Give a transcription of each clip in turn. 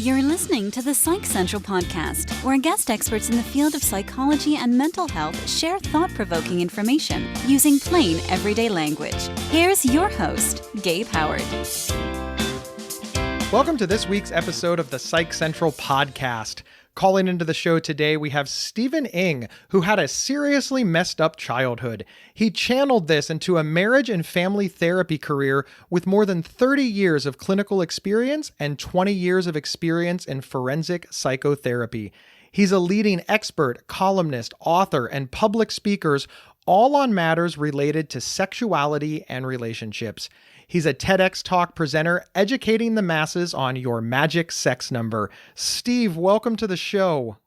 You're listening to the Psych Central podcast, where guest experts in the field of psychology and mental health share thought-provoking information using plain, everyday language. Here's your host, Gabe Howard. Welcome to this week's episode of the Psych Central podcast. Calling into the show today, we have Stephen Ng, who had a seriously messed up childhood. He channeled this into a marriage and family therapy career with more than 30 years of clinical experience and 20 years of experience in forensic psychotherapy. He's a leading expert, columnist, author, and public speakers, all on matters related to sexuality and relationships. He's a TEDx Talk presenter educating the masses on your magic sex number. Steve, welcome to the show.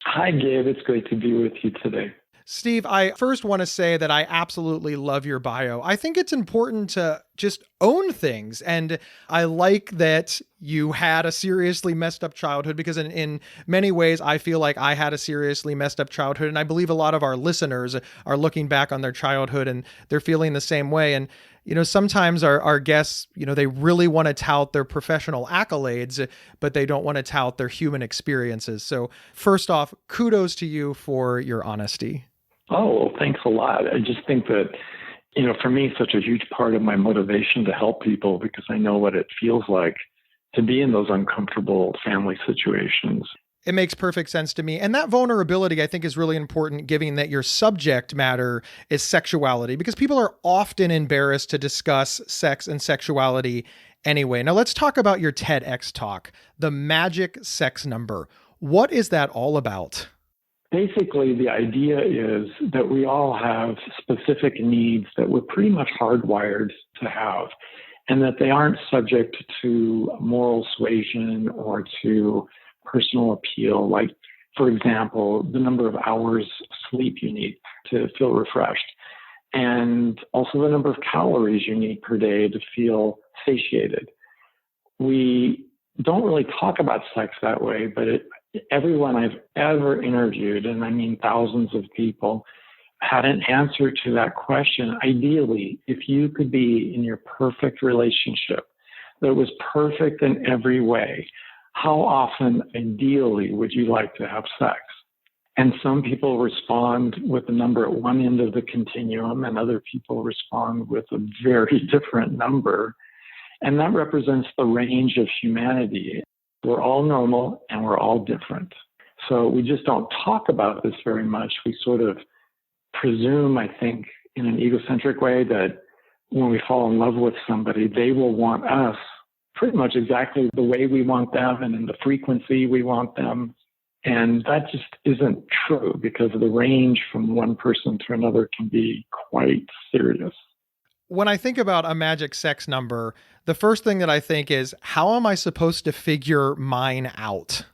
Hi, Gabe. It's great to be with you today. Steve, I first want to say that I absolutely love your bio. I think it's important to just own things. And I like that you had a seriously messed up childhood because in many ways, I feel like I had a seriously messed up childhood. And I believe a lot of our listeners are looking back on their childhood and they're feeling the same way. And sometimes our guests, they really want to tout their professional accolades, but they don't want to tout their human experiences. So first off, kudos to you for your honesty. Oh, well, thanks a lot. I just think that, for me, such a huge part of my motivation to help people because I know what it feels like to be in those uncomfortable family situations. It makes perfect sense to me. And that vulnerability, I think, is really important, given that your subject matter is sexuality, because people are often embarrassed to discuss sex and sexuality anyway. Now, let's talk about your TEDx talk, the magic sex number. What is that all about? Basically, the idea is that we all have specific needs that we're pretty much hardwired to have, and that they aren't subject to moral suasion or to personal appeal, like, for example, the number of hours sleep you need to feel refreshed, and also the number of calories you need per day to feel satiated. We don't really talk about sex that way, but everyone I've ever interviewed, and I mean thousands of people, had an answer to that question. Ideally, if you could be in your perfect relationship that was perfect in every way, how often, ideally, would you like to have sex? And some people respond with a number at one end of the continuum, and other people respond with a very different number. And that represents the range of humanity. We're all normal and we're all different. So we just don't talk about this very much. We sort of presume, I think, in an egocentric way that when we fall in love with somebody, they will want us pretty much exactly the way we want them and in the frequency we want them. And that just isn't true because the range from one person to another can be quite serious. When I think about a magic sex number, the first thing that I think is, how am I supposed to figure mine out?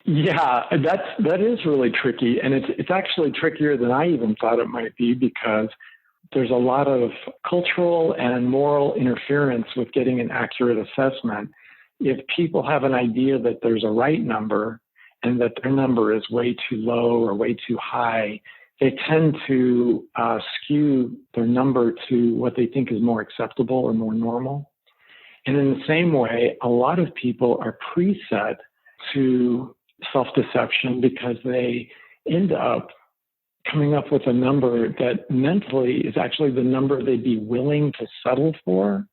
Yeah, that is really tricky. And it's actually trickier than I even thought it might be because there's a lot of cultural and moral interference with getting an accurate assessment. If people have an idea that there's a right number and that their number is way too low or way too high, they tend to skew their number to what they think is more acceptable or more normal. And in the same way, a lot of people are preset to self-deception because they end up coming up with a number that mentally is actually the number they'd be willing to settle for.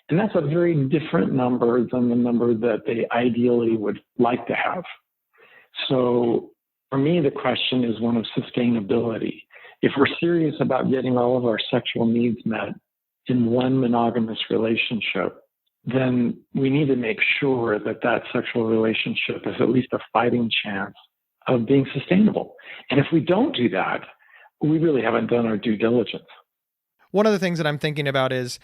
And that's a very different number than the number that they ideally would like to have. So for me, the question is one of sustainability. If we're serious about getting all of our sexual needs met in one monogamous relationship, then we need to make sure that that sexual relationship has at least a fighting chance of being sustainable. And if we don't do that, we really haven't done our due diligence. One of the things that I'm thinking about is,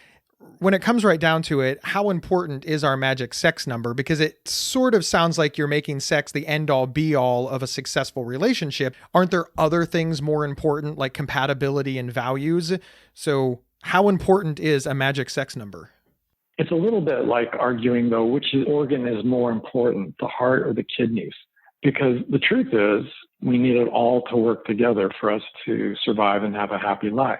when it comes right down to it, how important is our magic sex number? Because it sort of sounds like you're making sex the end all be all of a successful relationship. Aren't there other things more important, like compatibility and values? So how important is a magic sex number? It's a little bit like arguing, though, which organ is more important, the heart or the kidneys? Because the truth is, we need it all to work together for us to survive and have a happy life.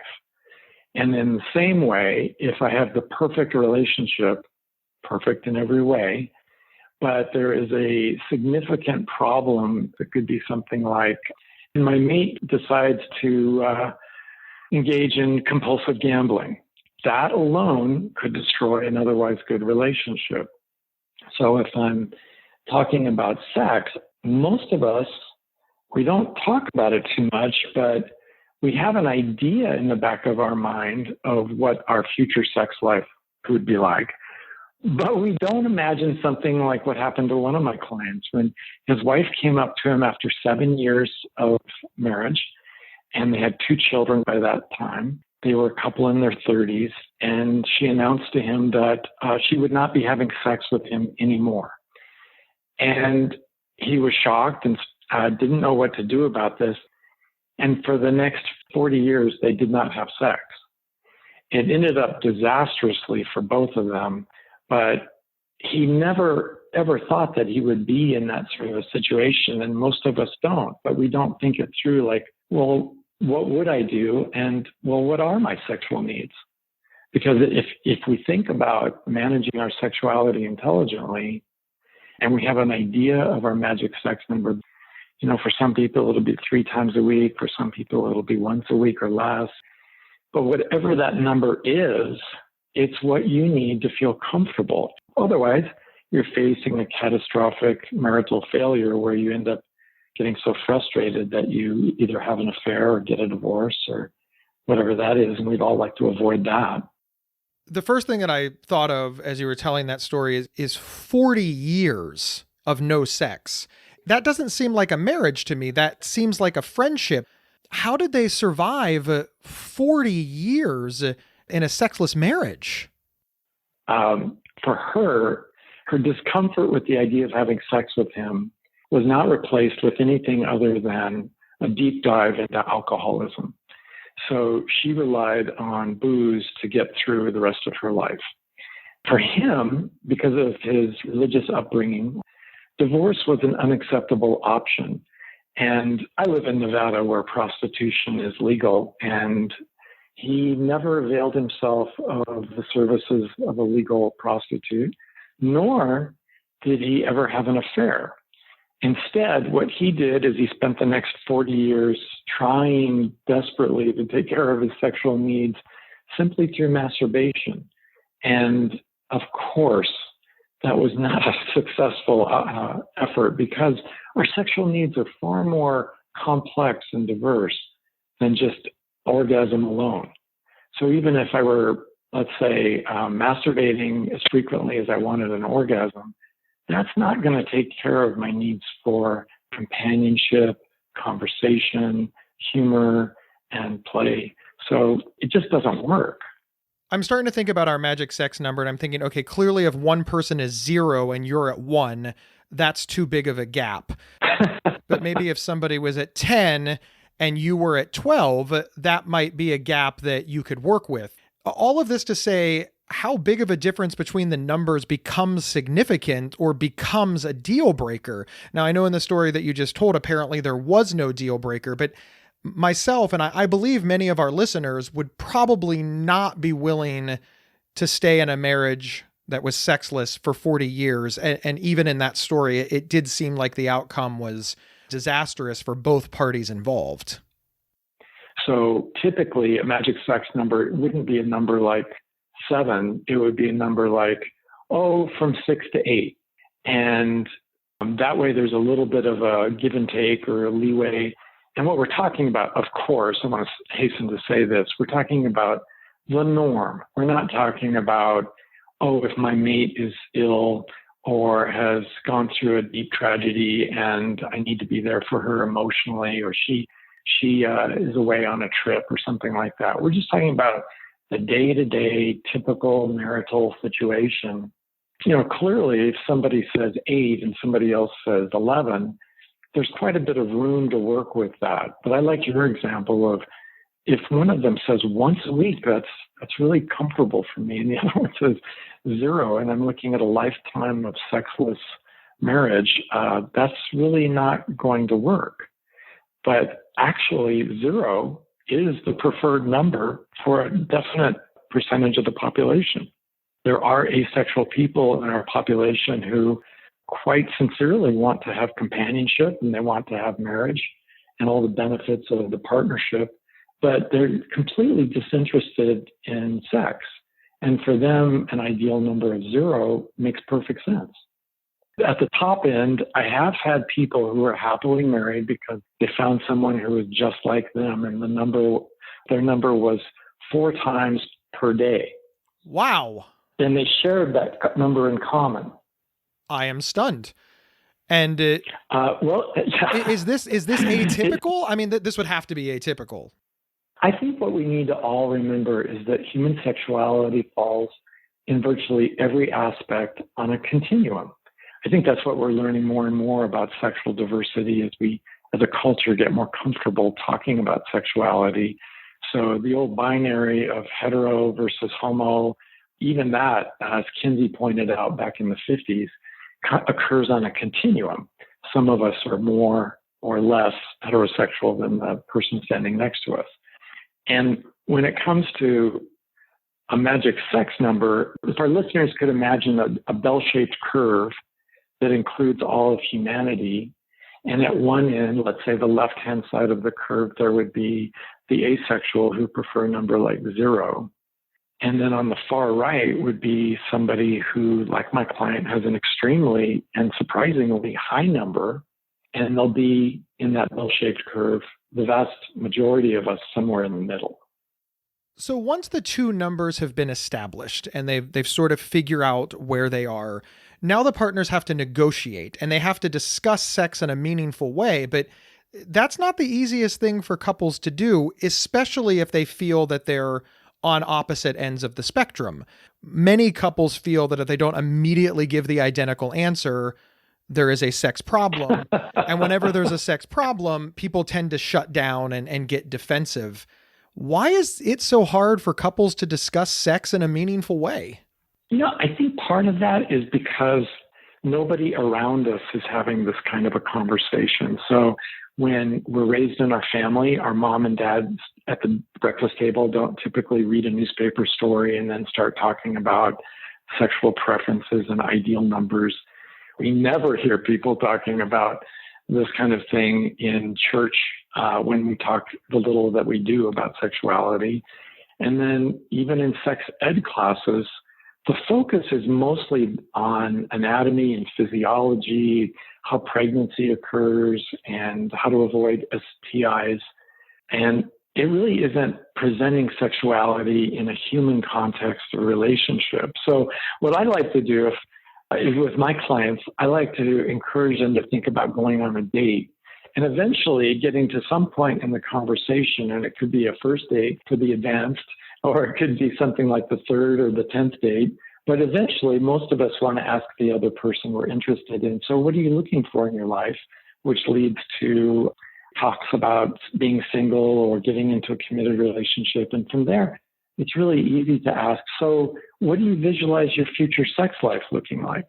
And in the same way, if I have the perfect relationship, perfect in every way, but there is a significant problem that could be something like, my mate decides to engage in compulsive gambling. That alone could destroy an otherwise good relationship. So if I'm talking about sex, most of us, we don't talk about it too much, but we have an idea in the back of our mind of what our future sex life could be like. But we don't imagine something like what happened to one of my clients when his wife came up to him after 7 years of marriage, and they had 2 children by that time. They were a couple in their 30s, and she announced to him that she would not be having sex with him anymore. And he was shocked and didn't know what to do about this. And for the next 40 years, they did not have sex. It ended up disastrously for both of them, but he never ever thought that he would be in that sort of a situation. And most of us don't, but we don't think it through like, well, what would I do? And well, what are my sexual needs? Because if we think about managing our sexuality intelligently, and we have an idea of our magic sex number, you know, for some people, it'll be 3 times a week. For some people, it'll be once a week or less. But whatever that number is, it's what you need to feel comfortable. Otherwise, you're facing a catastrophic marital failure where you end up getting so frustrated that you either have an affair or get a divorce or whatever that is. And we'd all like to avoid that. The first thing that I thought of as you were telling that story is 40 years of no sex. That doesn't seem like a marriage to me. That seems like a friendship. How did they survive 40 years in a sexless marriage? For her discomfort with the idea of having sex with him was not replaced with anything other than a deep dive into alcoholism. So she relied on booze to get through the rest of her life. For him, because of his religious upbringing, divorce was an unacceptable option. And I live in Nevada where prostitution is legal, and he never availed himself of the services of a legal prostitute, nor did he ever have an affair. Instead, what he did is he spent the next 40 years trying desperately to take care of his sexual needs simply through masturbation. And of course, that was not a successful effort because our sexual needs are far more complex and diverse than just orgasm alone. So even if I were, let's say, masturbating as frequently as I wanted an orgasm, that's not going to take care of my needs for companionship, conversation, humor, and play. So it just doesn't work. I'm starting to think about our magic sex number, and I'm thinking, okay, clearly if one person is 0 and you're at 1, that's too big of a gap. But maybe if somebody was at 10 and you were at 12, that might be a gap that you could work with. All of this to say, how big of a difference between the numbers becomes significant or becomes a deal breaker. Now, I know in the story that you just told, apparently there was no deal breaker, but myself, and I believe many of our listeners would probably not be willing to stay in a marriage that was sexless for 40 years. And even in that story, it did seem like the outcome was disastrous for both parties involved. So typically a magic sex number wouldn't be a number like 7. It would be a number like, from 6 to 8. And that way there's a little bit of a give and take or a leeway. And what we're talking about, of course, I want to hasten to say this, we're talking about the norm. We're not talking about, if my mate is ill or has gone through a deep tragedy and I need to be there for her emotionally, or she is away on a trip or something like that. We're just talking about the day-to-day typical marital situation. You know, clearly if somebody says 8 and somebody else says 11, there's quite a bit of room to work with that. But I like your example of if one of them says once a week, that's really comfortable for me. And the other one says 0, and I'm looking at a lifetime of sexless marriage, that's really not going to work. But actually 0 is the preferred number for a definite percentage of the population. There are asexual people in our population who quite sincerely want to have companionship and they want to have marriage and all the benefits of the partnership, but they're completely disinterested in sex. And for them, an ideal number of 0 makes perfect sense. At the top end, I have had people who are happily married because they found someone who was just like them, and their number was 4 times per day. Wow. And they shared that number in common. I am stunned. And yeah. is this atypical? I mean, this would have to be atypical. I think what we need to all remember is that human sexuality falls in virtually every aspect on a continuum. I think that's what we're learning more and more about sexual diversity as we, as a culture, get more comfortable talking about sexuality. So the old binary of hetero versus homo, even that, as Kinsey pointed out back in the 50s, occurs on a continuum. Some of us are more or less heterosexual than the person standing next to us. And when it comes to a magic sex number, if our listeners could imagine a bell-shaped curve that includes all of humanity, and at one end, let's say the left-hand side of the curve, there would be the asexual who prefer a number like 0. And then on the far right would be somebody who, like my client, has an extremely and surprisingly high number, and they'll be in that bell-shaped curve, the vast majority of us somewhere in the middle. So once the two numbers have been established and they've sort of figured out where they are, now the partners have to negotiate and they have to discuss sex in a meaningful way. But that's not the easiest thing for couples to do, especially if they feel that they're on opposite ends of the spectrum. Many couples feel that if they don't immediately give the identical answer, there is a sex problem. And whenever there's a sex problem, people tend to shut down and get defensive. Why is it so hard for couples to discuss sex in a meaningful way? I think part of that is because nobody around us is having this kind of a conversation. So when we're raised in our family, our mom and dad at the breakfast table don't typically read a newspaper story and then start talking about sexual preferences and ideal numbers. We never hear people talking about this kind of thing in church when we talk the little that we do about sexuality. And then even in sex ed classes, the focus is mostly on anatomy and physiology, how pregnancy occurs, and how to avoid STIs. And it really isn't presenting sexuality in a human context or relationship. So what I like to do is with my clients, I like to encourage them to think about going on a date and eventually getting to some point in the conversation, and it could be a first date, could be advanced, or it could be something like the 3rd or the 10th date. But eventually, most of us want to ask the other person we're interested in, so what are you looking for in your life? Which leads to talks about being single or getting into a committed relationship. And from there, it's really easy to ask, so what do you visualize your future sex life looking like?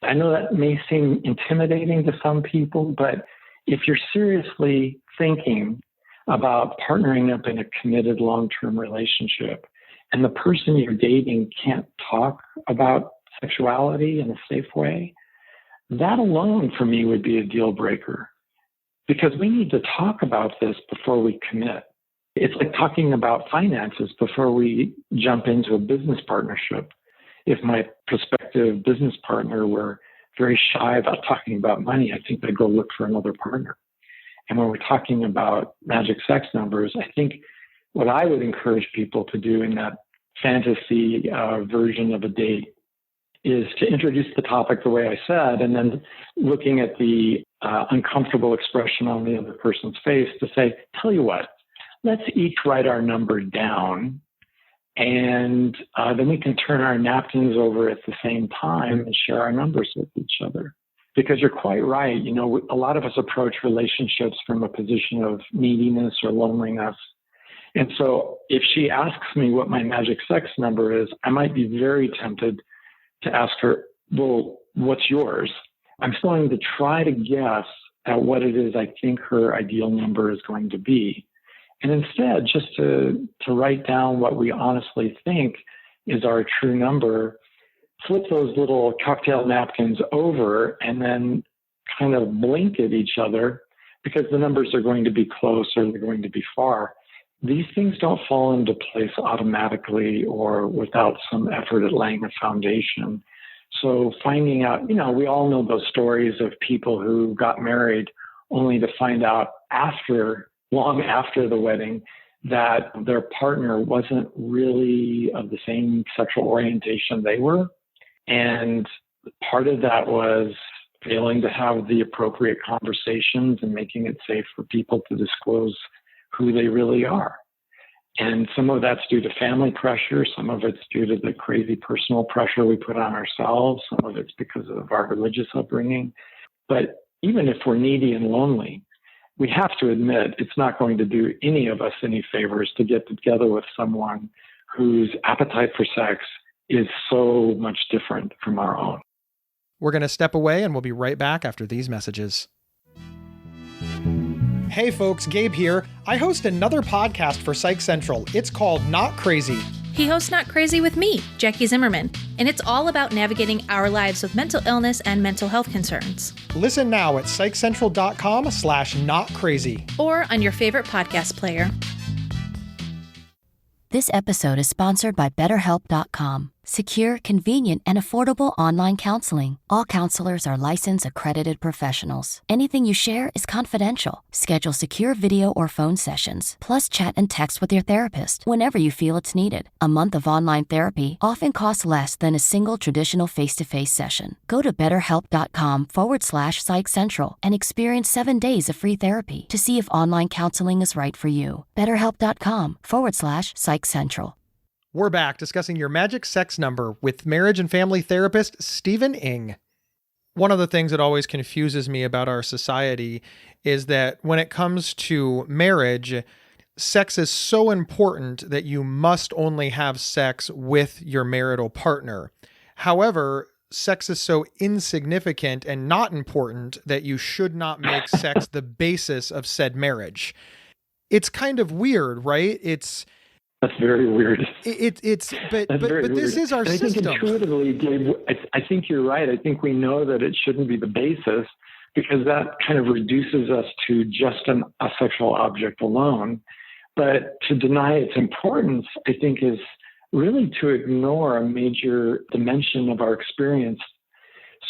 I know that may seem intimidating to some people, but if you're seriously thinking about partnering up in a committed long-term relationship and the person you're dating can't talk about sexuality in a safe way, that alone for me would be a deal breaker, because we need to talk about this before we commit. It's like talking about finances before we jump into a business partnership. If my prospective business partner were very shy about talking about money, I think they'd go look for another partner. And when we're talking about magic sex numbers, I think what I would encourage people to do in that fantasy version of a date is to introduce the topic the way I said, and then looking at the uncomfortable expression on the other person's face to say, tell you what, let's each write our number down, and then we can turn our napkins over at the same time and share our numbers with each other. Because you're quite right. A lot of us approach relationships from a position of neediness or loneliness. And so if she asks me what my magic sex number is, I might be very tempted to ask her, well, what's yours? I'm going to try to guess at what it is I think her ideal number is going to be. And instead, just to write down what we honestly think is our true number flip those little cocktail napkins over and then kind of blink at each other because the numbers are going to be close or they're going to be far. These things don't fall into place automatically or without some effort at laying a foundation. So finding out, we all know those stories of people who got married only to find out long after the wedding, that their partner wasn't really of the same sexual orientation they were. And part of that was failing to have the appropriate conversations and making it safe for people to disclose who they really are. And some of that's due to family pressure. Some of it's due to the crazy personal pressure we put on ourselves. Some of it's because of our religious upbringing. But even if we're needy and lonely, we have to admit it's not going to do any of us any favors to get together with someone whose appetite for sex is so much different from our own. We're going to step away and we'll be right back after these messages. Hey folks, Gabe here. I host another podcast for Psych Central. It's called Not Crazy. He hosts Not Crazy with me, Jackie Zimmerman, and it's all about navigating our lives with mental illness and mental health concerns. Listen now at psychcentral.com/notcrazy. Or on your favorite podcast player. This episode is sponsored by BetterHelp.com. Secure, convenient, and affordable online counseling. All counselors are licensed, accredited professionals. Anything you share is confidential. Schedule secure video or phone sessions, plus chat and text with your therapist whenever you feel it's needed. A month of online therapy often costs less than a single traditional face-to-face session. Go to BetterHelp.com/PsychCentral and experience 7 days of free therapy to see if online counseling is right for you. BetterHelp.com/PsychCentral. We're back discussing your magic sex number with marriage and family therapist Stephen Ing. One of the things that always confuses me about our society is that when it comes to marriage, sex is so important that you must only have sex with your marital partner. However, sex is so insignificant and not important that you should not make sex the basis of said marriage. It's kind of weird, right? That's very weird. But this is our system. I think intuitively, Gabe, I think you're right. I think we know that it shouldn't be the basis because that kind of reduces us to just a sexual object alone. But to deny its importance, I think, is really to ignore a major dimension of our experience.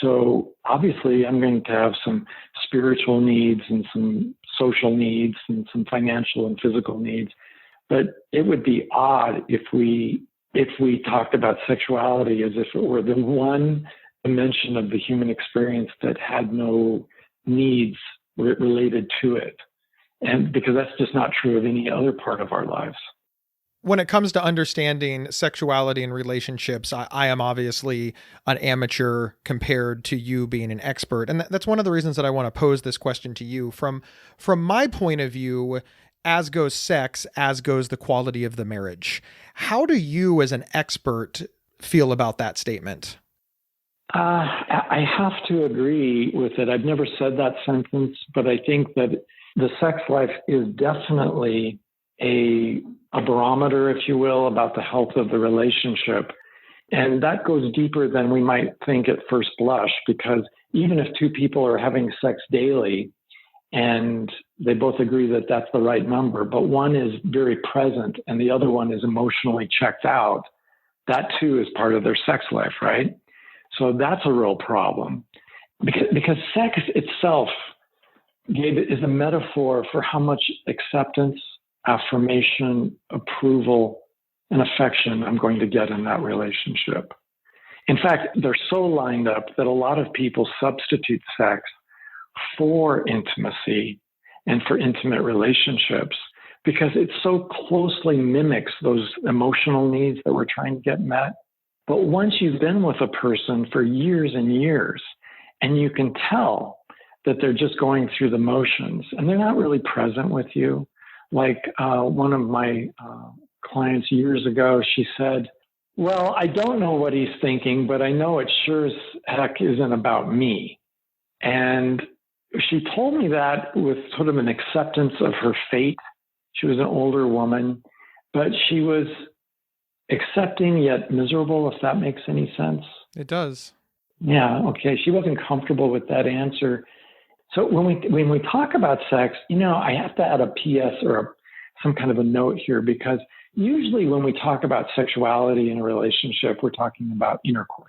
So obviously, I'm going to have some spiritual needs and some social needs and some financial and physical needs. But it would be odd if we talked about sexuality as if it were the one dimension of the human experience that had no needs related to it. And because that's just not true of any other part of our lives. When it comes to understanding sexuality and relationships, I am obviously an amateur compared to you being an expert. And that's one of the reasons that I want to pose this question to you. From my point of view, as goes sex, as goes the quality of the marriage. How do you as an expert feel about that statement? I have to agree with it. I've never said that sentence, but I think that the sex life is definitely a barometer, if you will, about the health of the relationship. And that goes deeper than we might think at first blush, because even if two people are having sex daily, and they both agree that that's the right number, but one is very present and the other one is emotionally checked out, that too is part of their sex life, right? So that's a real problem. Because sex itself, Gabe, is a metaphor for how much acceptance, affirmation, approval, and affection I'm going to get in that relationship. In fact, they're so lined up that a lot of people substitute sex for intimacy and for intimate relationships because it so closely mimics those emotional needs that we're trying to get met. But once you've been with a person for years and years, and you can tell that they're just going through the motions and they're not really present with you. Like one of my clients years ago, she said, well, I don't know what he's thinking, but I know it sure as heck isn't about me. And she told me that with sort of an acceptance of her fate. She was an older woman, but she was accepting yet miserable, if that makes any sense. It does. Yeah, okay. She wasn't comfortable with that answer. So when we talk about sex, I have to add a PS or some kind of a note here, because usually when we talk about sexuality in a relationship, we're talking about intercourse.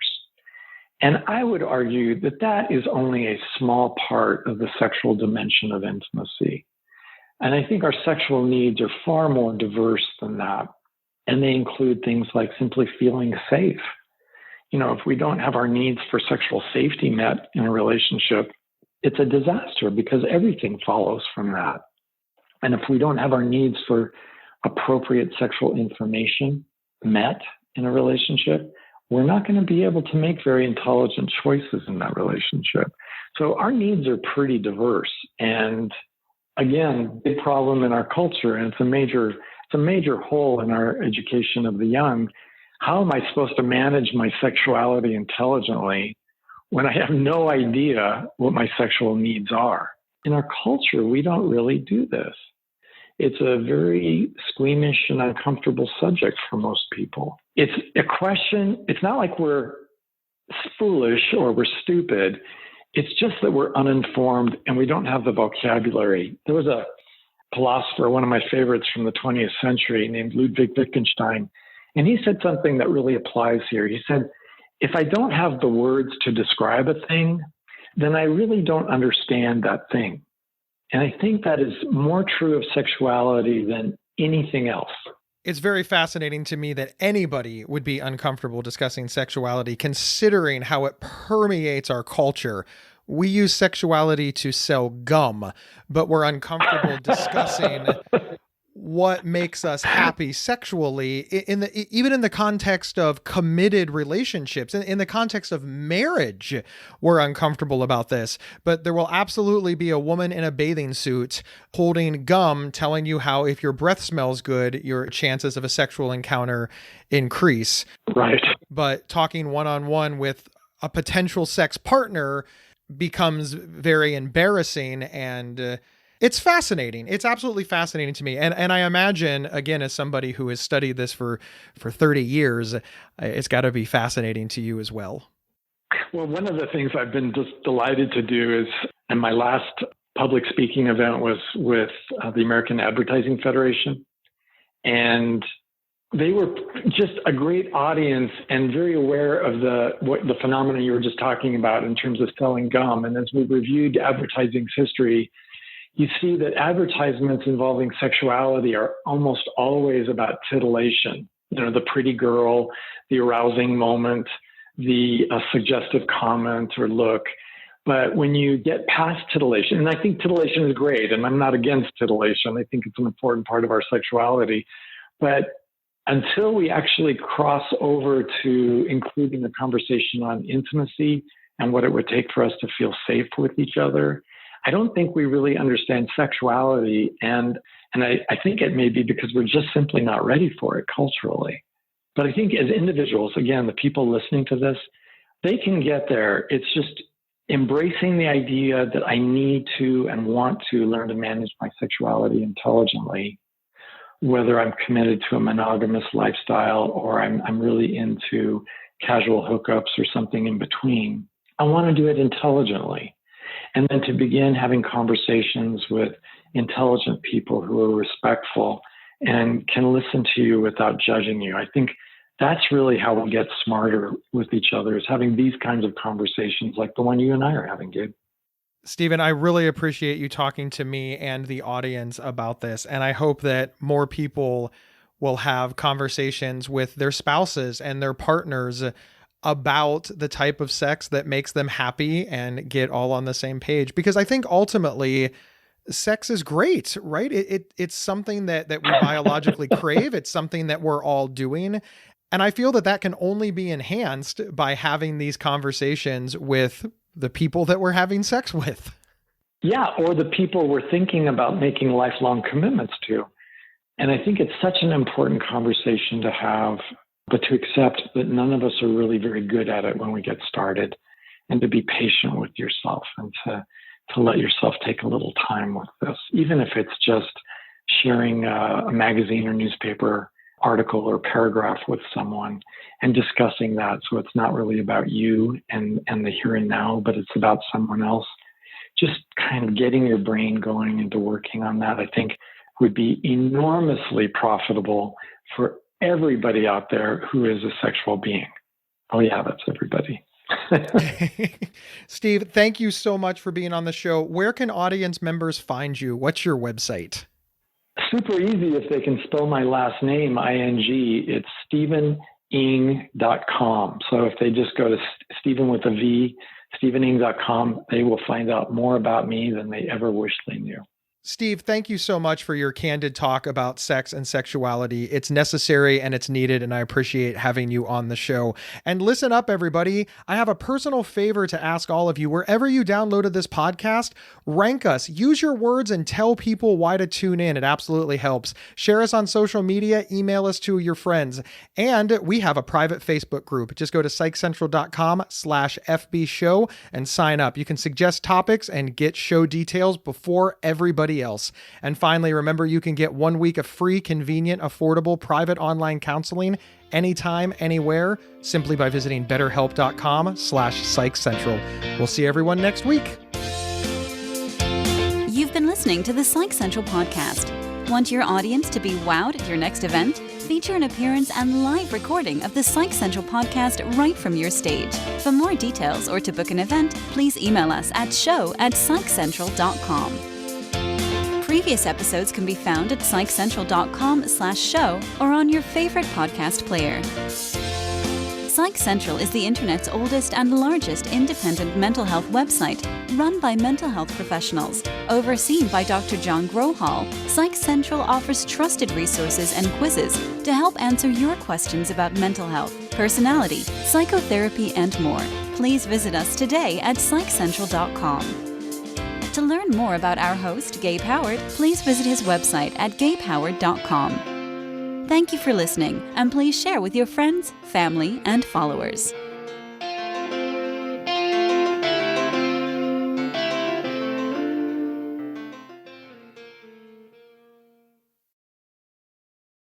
And I would argue that that is only a small part of the sexual dimension of intimacy. And I think our sexual needs are far more diverse than that. And they include things like simply feeling safe. If we don't have our needs for sexual safety met in a relationship, it's a disaster, because everything follows from that. And if we don't have our needs for appropriate sexual information met in a relationship, we're not going to be able to make very intelligent choices in that relationship. So our needs are pretty diverse. And again, big problem in our culture, and it's a major hole in our education of the young. How am I supposed to manage my sexuality intelligently when I have no idea what my sexual needs are? In our culture, we don't really do this. It's a very squeamish and uncomfortable subject for most people. It's a question. It's not like we're foolish or we're stupid. It's just that we're uninformed and we don't have the vocabulary. There was a philosopher, one of my favorites from the 20th century, named Ludwig Wittgenstein, and he said something that really applies here. He said, if I don't have the words to describe a thing, then I really don't understand that thing. And I think that is more true of sexuality than anything else. It's very fascinating to me that anybody would be uncomfortable discussing sexuality, considering how it permeates our culture. We use sexuality to sell gum, but we're uncomfortable discussing what makes us happy sexually even in the context of committed relationships. In the context of marriage, we're uncomfortable about this, but there will absolutely be a woman in a bathing suit holding gum telling you how if your breath smells good, your chances of a sexual encounter increase. Right. But talking one-on-one with a potential sex partner becomes very embarrassing, and it's fascinating. It's absolutely fascinating to me. And I imagine, again, as somebody who has studied this for 30 years, it's got to be fascinating to you as well. Well, one of the things I've been just delighted to do is, and my last public speaking event was with the American Advertising Federation. And they were just a great audience and very aware of the phenomenon you were just talking about in terms of selling gum. And as we reviewed advertising's history, you see that advertisements involving sexuality are almost always about titillation. The pretty girl, the arousing moment, the suggestive comment or look. But when you get past titillation, and I think titillation is great, and I'm not against titillation. I think it's an important part of our sexuality. But until we actually cross over to including a conversation on intimacy and what it would take for us to feel safe with each other, I don't think we really understand sexuality. And I think it may be because we're just simply not ready for it culturally. But I think as individuals, again, the people listening to this, they can get there. It's just embracing the idea that I need to and want to learn to manage my sexuality intelligently, whether I'm committed to a monogamous lifestyle or I'm really into casual hookups or something in between. I want to do it intelligently. And then to begin having conversations with intelligent people who are respectful and can listen to you without judging you. I think that's really how we get smarter with each other, is having these kinds of conversations like the one you and I are having, Gabe. Stephen, I really appreciate you talking to me and the audience about this. And I hope that more people will have conversations with their spouses and their partners about the type of sex that makes them happy and get all on the same page. Because I think ultimately sex is great, right? It's something that we biologically crave. It's something that we're all doing. And I feel that can only be enhanced by having these conversations with the people that we're having sex with. Yeah, or the people we're thinking about making lifelong commitments to. And I think it's such an important conversation to have, but to accept that none of us are really very good at it when we get started, and to be patient with yourself and to let yourself take a little time with this, even if it's just sharing a magazine or newspaper article or paragraph with someone and discussing that. So it's not really about you and the here and now, but it's about someone else. Just kind of getting your brain going into working on that, I think, would be enormously profitable for everybody out there who is a sexual being. Oh yeah, that's everybody. Steve, thank you so much for being on the show. Where can audience members find you? What's your website? Super easy if they can spell my last name, I-N-G. It's StephenIng.com. So if they just go to Stephen with a V, StephenIng.com, they will find out more about me than they ever wished they knew. Steve, thank you so much for your candid talk about sex and sexuality. It's necessary and it's needed, and I appreciate having you on the show. And listen up, everybody. I have a personal favor to ask all of you. Wherever you downloaded this podcast, rank us. Use your words and tell people why to tune in. It absolutely helps. Share us on social media. Email us to your friends. And we have a private Facebook group. Just go to psychcentral.com/FB show and sign up. You can suggest topics and get show details before everybody else. And finally, remember, you can get 1 week of free, convenient, affordable, private online counseling anytime, anywhere, simply by visiting betterhelp.com/psychcentral. We'll see everyone next week. You've been listening to the Psych Central podcast. Want your audience to be wowed at your next event? Feature an appearance and live recording of the Psych Central podcast right from your stage. For more details or to book an event, please email us at show@psychcentral.com. Previous episodes can be found at psychcentral.com/show or on your favorite podcast player. Psych Central is the internet's oldest and largest independent mental health website, run by mental health professionals. Overseen by Dr. John Grohol, Psych Central offers trusted resources and quizzes to help answer your questions about mental health, personality, psychotherapy, and more. Please visit us today at psychcentral.com. To learn more about our host, Gabe Howard, please visit his website at gabehoward.com. Thank you for listening, and please share with your friends, family, and followers.